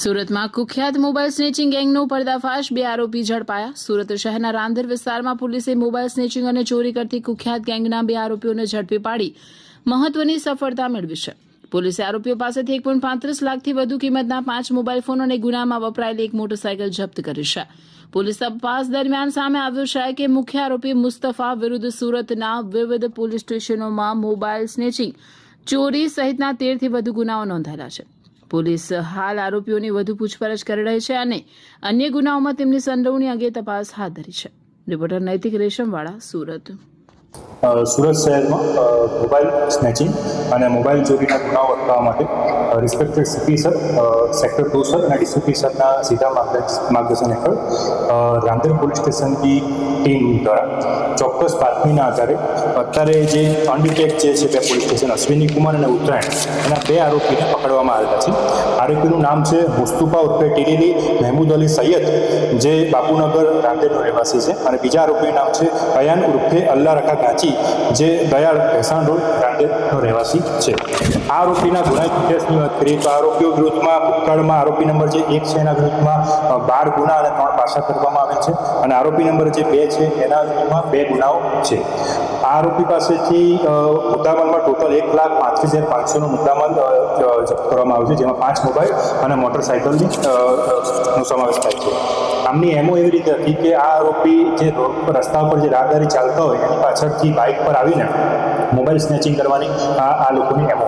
સુરતમાં કુખ્યાત mobile snatching ગેંગનો પર્દાફાશ, 2 આરોપી ઝડપાયા। સુરત શહેરના રાંદેર વિસ્તારમાં પોલીસે મોબાઈલ સ્નેચિંગ અને ચોરી કરતી કુખ્યાત ગેંગના 2 આરોપીઓને ઝડપી પાડી મહત્વની સફળતા મેળવી છે। પોલીસે આરોપીઓ પાસેથી 1.35 લાખથી વધુ કિંમતના 5 મોબાઈલ ફોન અને ગુનામાં વપરાયેલી એક મોટરસાયકલ જપ્ત કરી છે। પોલીસ તપાસ દરમિયાન સામે આવ્યું છે કે મુખ્ય આરોપી મુસ્તફા વિરુદ્ધ સુરતના વિવિધ પોલીસ સ્ટેશનોમાં મોબાઈલ સ્નેચિંગ, ચોરી સહિતના 13થી વધુ ગુનાઓ નોંધાયેલા છે। પોલીસ હાલ આરોપીઓની વધુ પૂછપરછ કરી રહી છે અને અન્ય ગુનાઓમાં તેમની સંડોવણી અંગે તપાસ હાથ ધરી છે। રિપોર્ટર નૈતિક રેશમવાળા, સુરત। સુરત શહેરમાં મોબાઈલ સ્નેચિંગ અને મોબાઈલ ચોરીના ગુનાઓ અટકાવવા માટે respected CP sir, sector 2 sir અને ડીસીપી સરના સીધા માર્ગદર્શન હેઠળ રાંદેર પોલીસ સ્ટેશનની ટીમ દ્વારા ચોક્કસ બાતમીના આધારે અત્યારે જે અનડિટેક્ટ જે છે 2 પોલીસ સ્ટેશન અશ્વિની કુમાર અને ઉત્તરાયણ એના 2 આરોપીને પકડવામાં આવેલા છે। આરોપીનું નામ છે મુસ્તુફા ઉર્ફે ટીડીલી મહેમૂદ અલી સૈયદ, જે બાપુનગર રાંદેરનો રહેવાસી છે, અને બીજા આરોપીનું નામ છે અયાન ઉર્ફે અલ્લાહ રખા ગાંચી, જે દયાળ ભેસાણ રોડ રાંદેરનો રહેવાસી છે। આ આરોપીના ગુનાહિત ઇતિહાસની વાત કરીએ તો આરોપીઓ વિરુદ્ધમાં ભૂતકાળમાં આરોપી નંબર જે 1 છે એના વિરુદ્ધમાં 12 ગુના અને 3 પાસા કરવામાં આવેલ છે, અને આરોપી નંબર જે 2 છે એના વિરુદ્ધમાં 2 ગુનાઓ છે। આ આરોપી પાસેથી મુદ્દામાલમાં ટોટલ 1,35,500નો મુદ્દામાલ જપ્ત કરવામાં આવ્યો છે, જેમાં 5 મોબાઈલ અને મોટરસાયકલનો સમાવેશ થાય છે। આમની એમો એવી રીતે હતી કે આ આરોપી જે રોડ પર રસ્તા પર જે રાહદારી ચાલતા હોય એની પાછળથી બાઇક પર આવીને મોબાઈલ સ્નેચિંગ કરવાની આ લોકોની એમો।